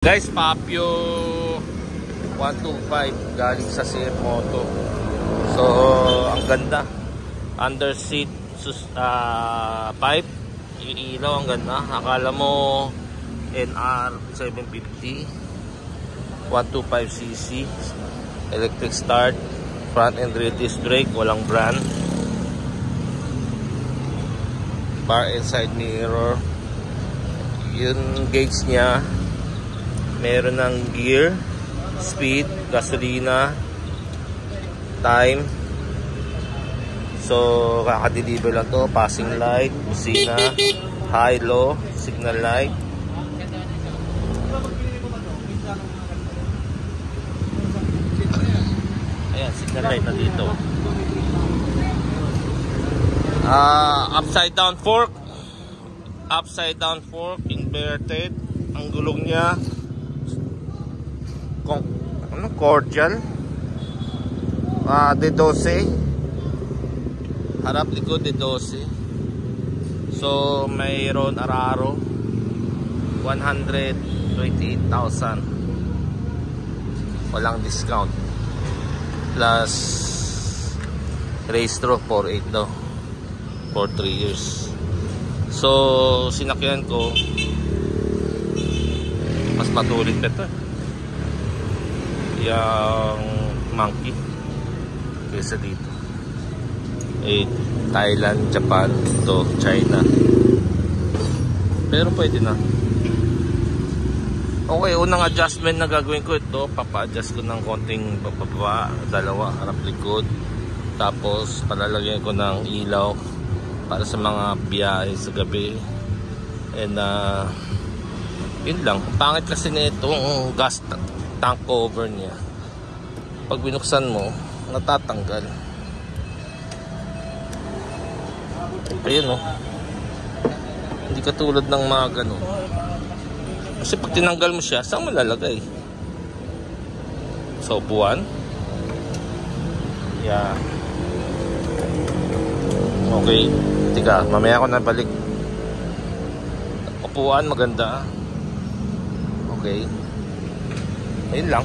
Guys, Papio 125 galing sa CF Moto. So, ang ganda. Under seat pipe. Yung ilaw, ang ganda. Akala mo NR 750 125cc. Electric start. Front and rear disc brake. Walang brand. Bar and side mirror. Yung gauge niya, meron ng gear, speed, gasolina, time. So, kakadeliver lang to. Passing light, busina, high, low, signal light. Ayan, signal light na dito. Upside down fork. Upside down fork, inverted. Ang gulong niya, cordial. De 12. Harap likod de 12. So mayroon araro 128,000. Walang discount. Plus race through 4.8 daw for 3 years. So sinakyan ko, mas matulit ito yung monkey kaysa dito. Thailand, Japan, to China. Pero pwede na. Okay, unang adjustment na gagawin ko ito, papa-adjust ko ng konting bababa, dalawa, harap likod. Tapos palalagyan ko ng ilaw para sa mga biyahe sa gabi. And yun lang. Pangit kasi na itong gas tank cover niya. Pag binuksan mo, natatanggal. Ayun oh. Hindi katulad ng mga ganun. Kasi pag tinanggal mo siya, saan mo lalagay? Sa upuan? Yeah. Okay. Tika, mamaya ako nabalik. Upuan, maganda. Okay. Ayun lang.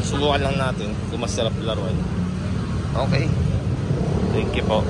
Subukan lang natin kung masarap laruan. Okay. Thank you po.